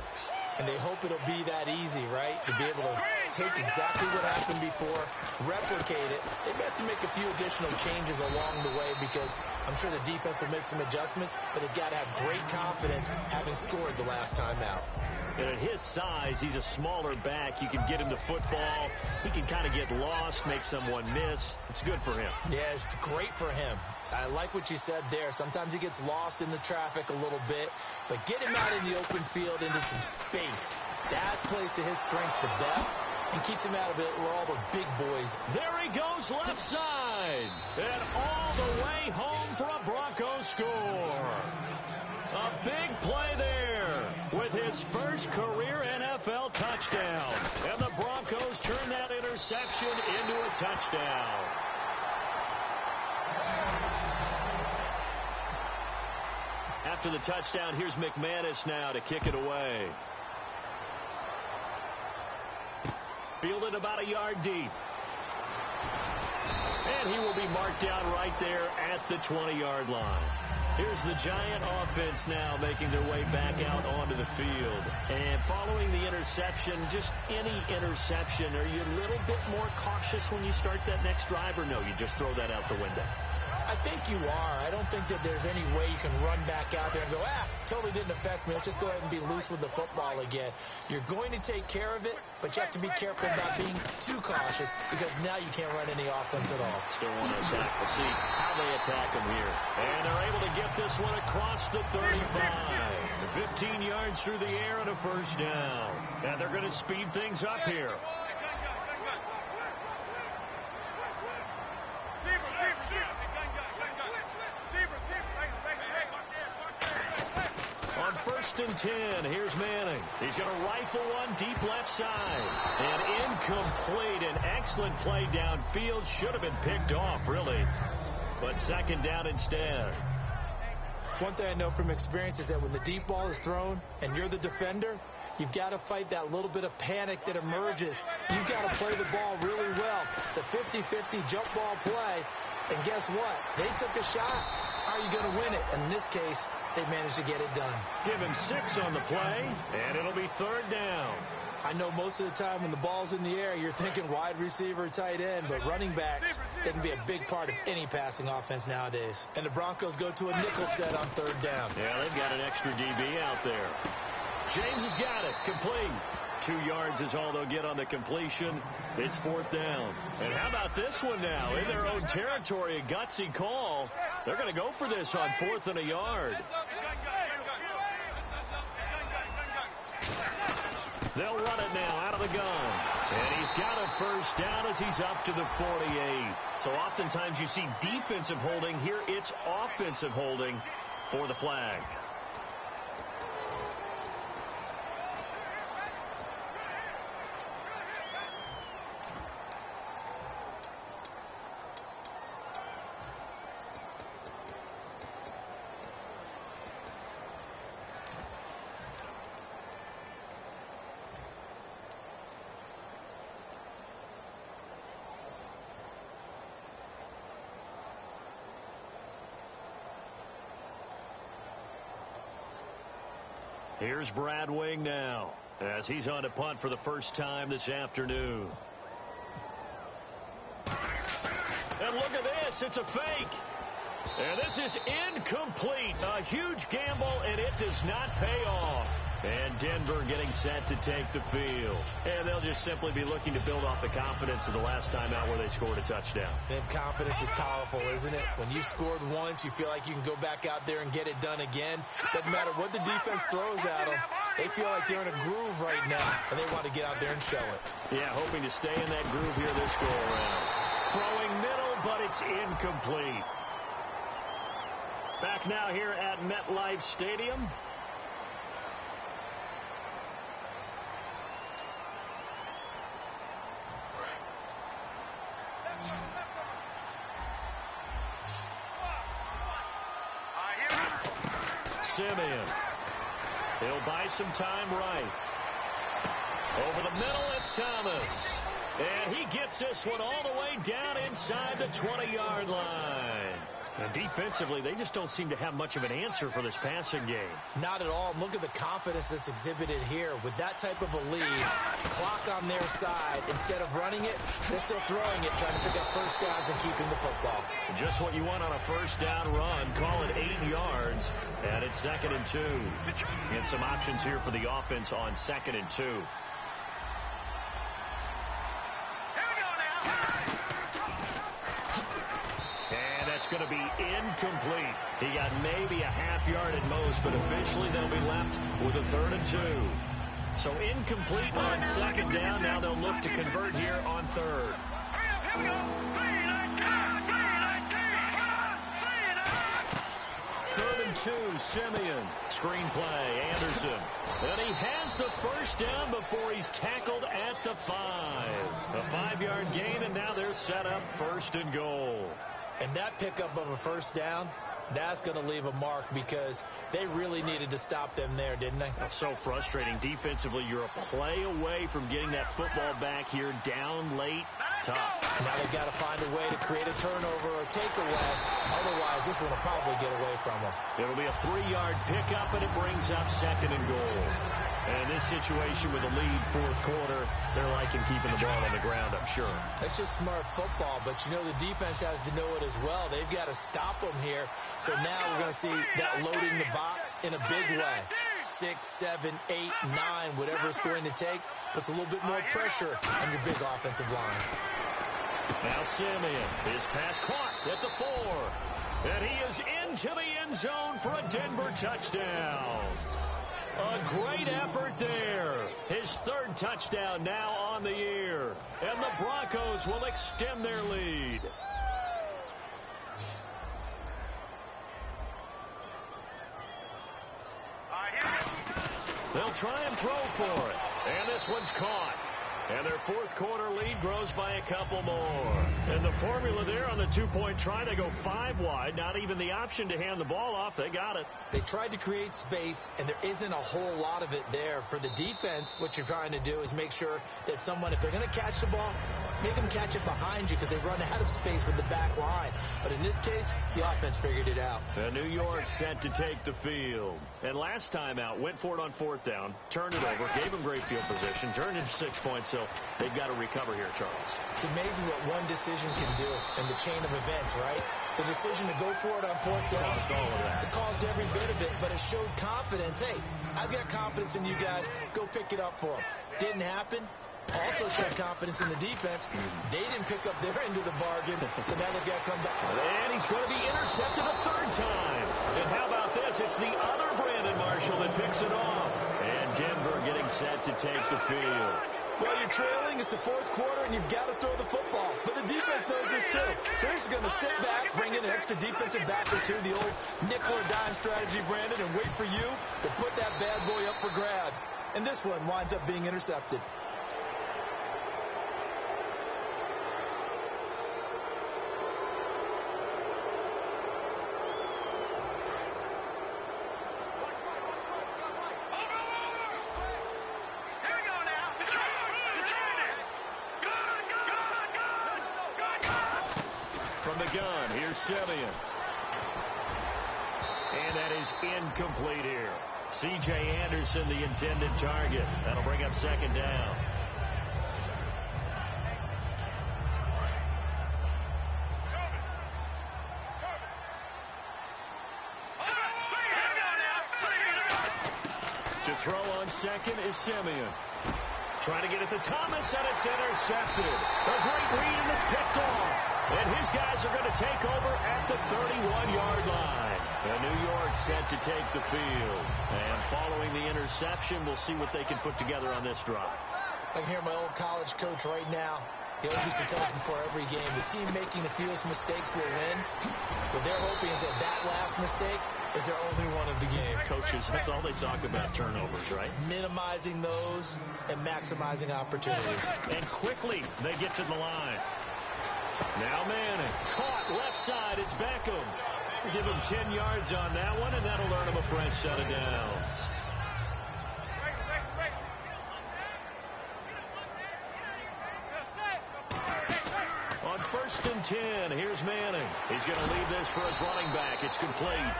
And they hope it'll be that easy, right? To be able to take exactly what happened before, replicate it. They may have to make a few additional changes along the way because I'm sure the defense will make some adjustments, but they've got to have great confidence having scored the last time out. And at his size, he's a smaller back. You can get him the football. He can kind of get lost, make someone miss. It's good for him. Yeah, it's great for him. I like what you said there. Sometimes he gets lost in the traffic a little bit, but get him out in the open field into some space. That plays to his strengths the best and keeps him out of it where all the big boys. There he goes left side. And all the way home for a Broncos score. A big play there with his first completion into a touchdown. After the touchdown, here's McManus now to kick it away. Fielded about a yard deep. And he will be marked down right there at the 20-yard line. Here's the Giant offense now making their way back out onto the field. And following the interception, just any interception, are you a little bit more cautious when you start that next drive, or no, you just throw that out the window? I think you are. I don't think that there's any way you can run back out there and go, totally didn't affect me. Let's just go ahead and be loose with the football again. You're going to take care of it, but you have to be careful about being too cautious because now you can't run any offense at all. Still want to attack. We'll see how they attack them here. And they're able to get this one across the 35. 15 yards through the air and a first down. And they're going to speed things up here. On 1st and 10, here's Manning. He's going to rifle one deep left side. And incomplete. An excellent play downfield. Should have been picked off, really. But second down instead. One thing I know from experience is that when the deep ball is thrown and you're the defender, you've got to fight that little bit of panic that emerges. You've got to play the ball really well. It's a 50-50 jump ball play. And guess what? They took a shot. How are you going to win it? And in this case, they managed to get it done. Give him 6 on the play, and it'll be 3rd down. I know most of the time when the ball's in the air, you're thinking wide receiver, tight end, but running backs, they can be a big part of any passing offense nowadays. And the Broncos go to a nickel set on 3rd down. Yeah, they've got an extra DB out there. James has got it. Complete. 2 yards is all they'll get on the completion. It's 4th down. And how about this one now? In their own territory, a gutsy call. They're going to go for this on 4th and a yard. They'll run it now out of the gun. And he's got a first down as he's up to the 48. So oftentimes you see defensive holding. Here it's offensive holding for the flag. Here's Brad Wing now as he's on to punt for the first time this afternoon. And look at this. It's a fake. And this is incomplete. A huge gamble, and it does not pay off. And Denver getting set to take the field. And they'll just simply be looking to build off the confidence of the last time out where they scored a touchdown. And confidence is powerful, isn't it? When you've scored once, you feel like you can go back out there and get it done again. Doesn't matter what the defense throws at them. They feel like they're in a groove right now, and they want to get out there and show it. Yeah, hoping to stay in that groove here this go-around. Throwing middle, but it's incomplete. Back now here at MetLife Stadium. Simeon. He'll buy some time right. Over the middle, it's Thomas. And he gets this one all the way down inside the 20-yard line. And defensively, they just don't seem to have much of an answer for this passing game. Not at all. Look at the confidence that's exhibited here. With that type of a lead, clock on their side, instead of running it, they're still throwing it, trying to pick up first downs and keeping the football. Just what you want on a first down run. Call it 8 yards, and it's 2nd and 2. And some options here for the offense on 2nd and 2. It's going to be incomplete. He got maybe a half yard at most, but officially they'll be left with a 3rd and 2. So incomplete on 2nd down. Now they'll look to convert here on 3rd. 3rd and 2, Simeon. Screen play, Anderson. And he has the first down before he's tackled at the 5. A 5-yard gain, and now they're set up 1st and goal. And that pickup of a first down, that's going to leave a mark because they really needed to stop them there, didn't they? So frustrating. Defensively, you're a play away from getting that football back here down late. Tough. Now they've got to find a way to create a turnover or takeaway. Otherwise, this one will probably get away from them. It'll be a 3-yard pickup, and it brings up 2nd and goal. And in this situation with a lead 4th quarter, they're liking keeping the ball on the ground, I'm sure. It's just smart football, but you know the defense has to know it as well. They've got to stop them here. So now we're going to see that loading the box in a big way. 6, 7, 8, 9, whatever it's going to take, puts a little bit more pressure on your big offensive line. Now Simeon, his pass caught at the 4. And he is into the end zone for a Denver touchdown. A great effort there. His 3rd touchdown now on the year. And the Broncos will extend their lead. They'll try and throw for it. And this one's caught. And their 4th quarter lead grows by a couple more. And the formula there on the 2-point try, they go 5 wide. Not even the option to hand the ball off. They got it. They tried to create space, and there isn't a whole lot of it there. For the defense, what you're trying to do is make sure that if they're going to catch the ball, make them catch it behind you because they run out of space with the back line. But in this case, the offense figured it out. And New York set to take the field. And last time out, went for it on 4th down, turned it over, gave them great field position, turned into 6 points. So they've got to recover here, Charles. It's amazing what one decision can do in the chain of events, right? The decision to go for it on 4th down. Caused all of that. It caused every bit of it, but it showed confidence. Hey, I've got confidence in you guys. Go pick it up for them. Didn't happen. Also showed confidence in the defense. They didn't pick up their end of the bargain, so now they've got to come back. And he's going to be intercepted a 3rd time. And how about this? It's the other Brandon Marshall that picks it off. And Denver getting set to take the field. Well, you're trailing. It's the 4th quarter, and you've got to throw the football. But the defense knows this, too. So they're just going to sit back, bring in an extra defensive back or two, the old nickel or dime strategy, Brandon, and wait for you to put that bad boy up for grabs. And this one winds up being intercepted. Gun. Here's Simeon. And that is incomplete here. C.J. Anderson, the intended target. That'll bring up 2nd down. To throw on 2nd is Simeon. Trying to get it to Thomas, and it's intercepted. A great read, and it's picked off. And his guys are going to take over at the 31-yard line. And New York set to take the field. And following the interception, we'll see what they can put together on this drive. I can hear my old college coach right now. He always used to tell us before every game, the team making the fewest mistakes will win. What they're hoping is that last mistake is their only one of the game. Coaches, that's all they talk about, turnovers, right? Minimizing those and maximizing opportunities. And quickly, they get to the line. Now Manning, caught left side, it's Beckham. We'll give him 10 yards on that one, and that'll earn him a fresh set of downs. On 1st and 10, here's Manning. He's going to leave this for his running back. It's complete.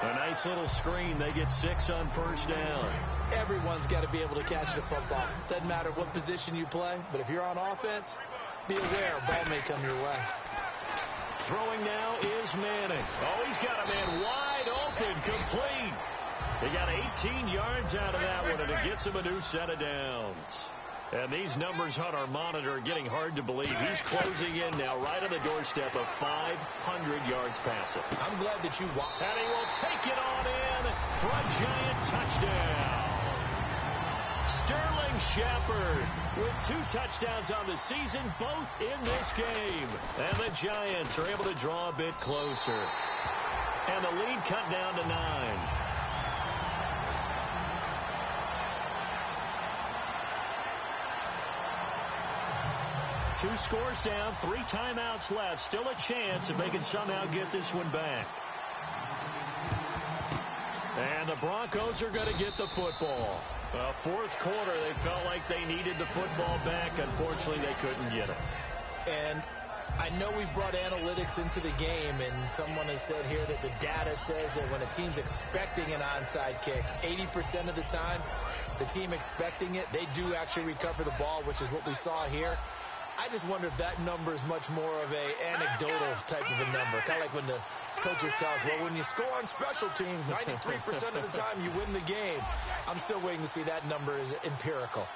A nice little screen. They get 6 on 1st down. Everyone's got to be able to catch the football. Doesn't matter what position you play, but if you're on offense, be aware a ball may come your way. Throwing now is Manning. Oh, he's got a man wide open, complete. They got 18 yards out of that one, and it gets him a new set of downs. And these numbers on our monitor are getting hard to believe. He's closing in now right on the doorstep of 500 yards passing. I'm glad that you walked. And he will take it on in for a Giant touchdown. Sterling Shepard with 2 touchdowns on the season, both in this game. And the Giants are able to draw a bit closer. And the lead cut down to 9. Two scores down, 3 timeouts left. Still a chance if they can somehow get this one back. And the Broncos are going to get the football. Fourth quarter, they felt like they needed the football back. Unfortunately, they couldn't get it. And I know we brought analytics into the game, and someone has said here that the data says that when a team's expecting an onside kick, 80% of the time, the team expecting it, they do actually recover the ball, which is what we saw here. I just wonder if that number is much more of a anecdotal type of a number. Kind of like when the coaches tell us, well, when you score on special teams, 93% of the time you win the game. I'm still waiting to see that number is empirical.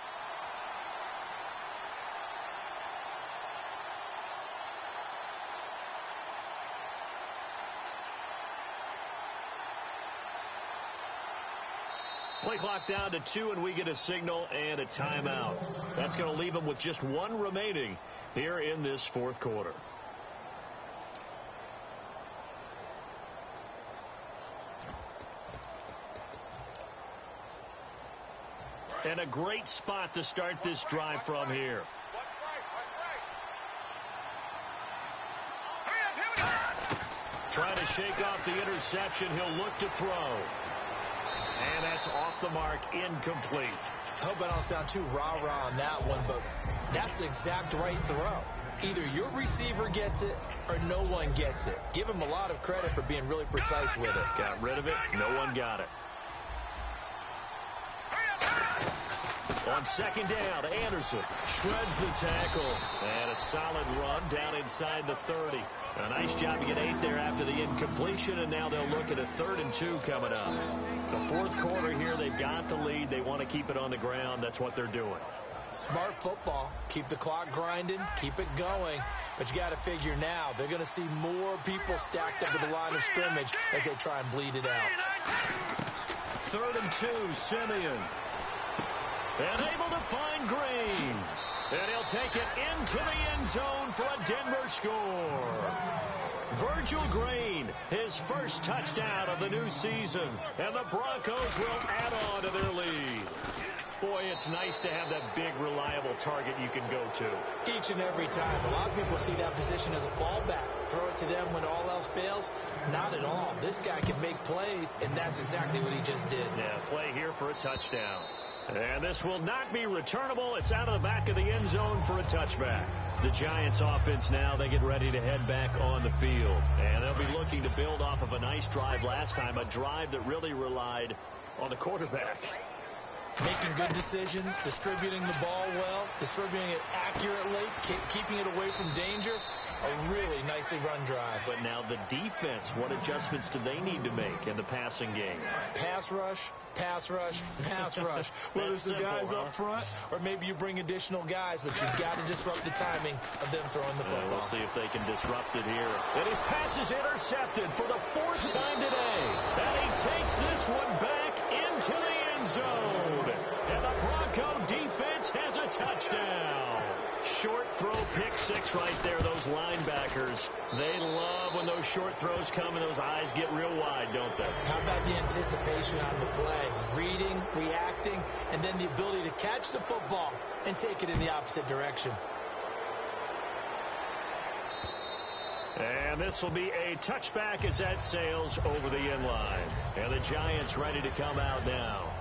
Play clock down to 2, and we get a signal and a timeout. That's going to leave them with just 1 remaining here in this fourth quarter. And a great spot to start this drive from here. Trying to shake off the interception. He'll look to throw. And that's off the mark, incomplete. I hope I don't sound too rah-rah on that one, but that's the exact right throw. Either your receiver gets it or no one gets it. Give him a lot of credit for being really precise with it. Got rid of it. No one got it. On second down, Anderson shreds the tackle. And a solid run down inside the 30. A nice job to get 8 there after the incompletion, and now they'll look at a 3rd and 2 coming up. The fourth quarter here, they've got the lead. They want to keep it on the ground. That's what they're doing. Smart football. Keep the clock grinding. Keep it going. But you got to figure now, they're going to see more people stacked up at the line of scrimmage as they try and bleed it out. 3rd and 2, Simeon. And able to find Green. And he'll take it into the end zone for a Denver score. Virgil Green, his first touchdown of the new season. And the Broncos will add on to their lead. Boy, it's nice to have that big, reliable target you can go to. Each and every time. A lot of people see that position as a fallback. Throw it to them when all else fails. Not at all. This guy can make plays, and that's exactly what he just did. Yeah, play here for a touchdown. And this will not be returnable. It's out of the back of the end zone for a touchback. The Giants offense now, they get ready to head back on the field. And they'll be looking to build off of a nice drive last time, a drive that really relied on the quarterback. Making good decisions, distributing the ball well, distributing it accurately, keeping it away from danger. A really nicely run drive. But now the defense, what adjustments do they need to make in the passing game? Pass rush, pass rush, pass rush. Whether it's the guys up front or maybe you bring additional guys, but you've got to disrupt the timing of them throwing the football. We'll see if they can disrupt it here. And his pass is intercepted for the 4th time today. And he takes this one back into the end zone. And the Bronco defense has a touchdown. Short throw, pick 6 right there. Those linebackers, they love when those short throws come and those eyes get real wide, don't they? How about the anticipation on the play? Reading, reacting, and then the ability to catch the football and take it in the opposite direction. And this will be a touchback as that sails over the end line. And the Giants ready to come out now.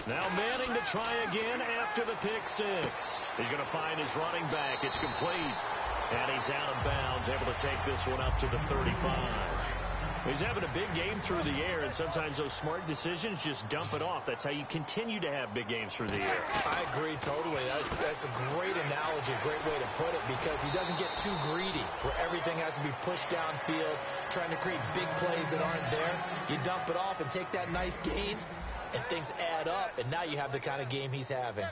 Now Manning to try again after the pick 6. He's going to find his running back. It's complete. And he's out of bounds, able to take this one up to the 35. He's having a big game through the air, and sometimes those smart decisions just dump it off. That's how you continue to have big games through the air. I agree totally. That's a great analogy, a great way to put it, because he doesn't get too greedy where everything has to be pushed downfield, trying to create big plays that aren't there. You dump it off and take that nice gain, and things add up, and now you have the kind of game he's having.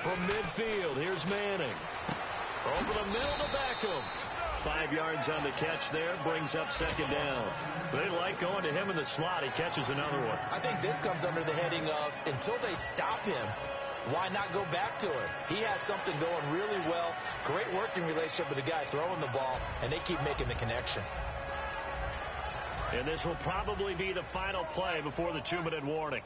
From midfield, here's Manning. Over the middle to Beckham. 5 yards on the catch there. Brings up second down. They like going to him in the slot. He catches another one. I think this comes under the heading of until they stop him, why not go back to it? He has something going really well. Great working relationship with the guy throwing the ball, and they keep making the connection. And this will probably be the final play before the 2-minute warning.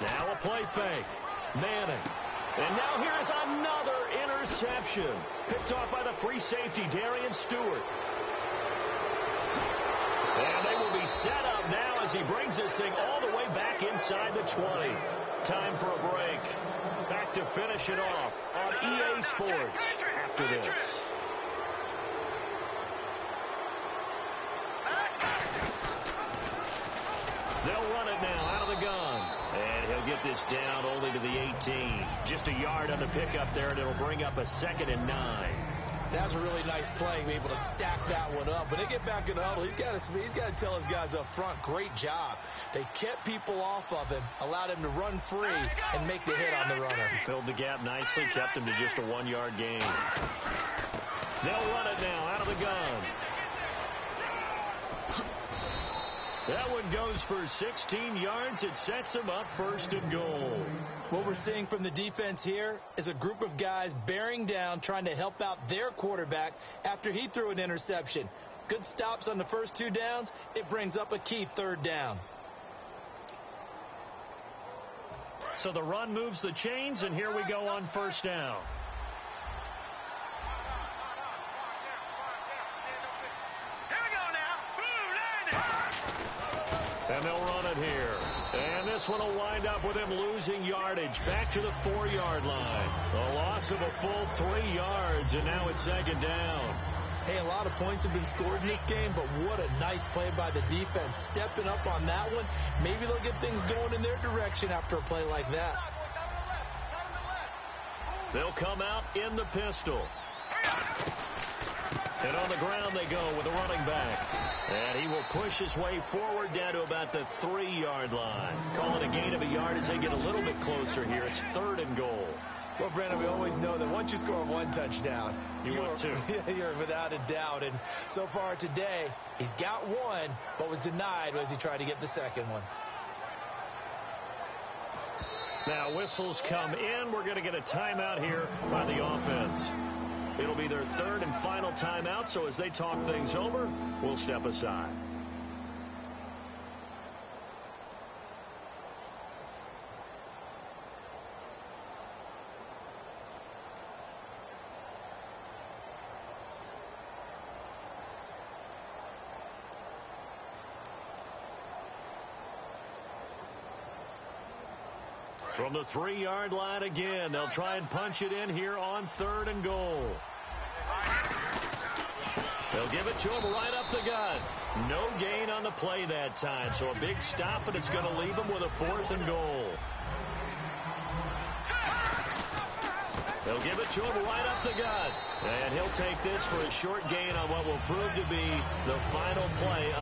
Now a play fake. Manning. And now here's another interception. Picked off by the free safety, Darian Stewart. And they will be set up now as he brings this thing all the way back inside the 20. Time for a break. Back to finish it off on EA Sports after this. They'll run it now out of the gun. And he'll get this down only to the 18. Just a yard on the pickup there, and it'll bring up a 2nd and 9. That's a really nice play, be able to stack that one up. When they get back in the huddle, he's got to tell his guys up front, great job. They kept people off of him, allowed him to run free, and make the hit on the runner. He filled the gap nicely, kept him to just a 1-yard gain. They'll run it now out of the gun. That one goes for 16 yards. It sets him up 1st and goal. What we're seeing from the defense here is a group of guys bearing down, trying to help out their quarterback after he threw an interception. Good stops on the first 2 downs. It brings up a key 3rd down. So the run moves the chains, and here we go on 1st down. And they'll run it here. And this one will wind up with him losing yardage back to the 4-yard line. A loss of a full 3 yards, and now it's 2nd down. Hey, a lot of points have been scored in this game, but what a nice play by the defense. Stepping up on that one. Maybe they'll get things going in their direction after a play like that. They'll come out in the pistol. And on the ground they go with a running back. And he will push his way forward down to about the 3-yard line. Call it a gain of a yard as they get a little bit closer here. It's 3rd and goal. Well, Brandon, we always know that once you score 1 touchdown, you're 2. You're without a doubt. And so far today, he's got 1, but was denied as he tried to get the 2nd one. Now whistles come in. We're going to get a timeout here by the offense. It'll be their 3rd and final timeout, so as they talk things over, we'll step aside. From the 3-yard line again, they'll try and punch it in here on 3rd and goal. They'll give it to him right up the gut. No gain on the play that time, so a big stop, and it's going to leave him with a 4th and goal. They'll give it to him right up the gut, and he'll take this for a short gain on what will prove to be the final play.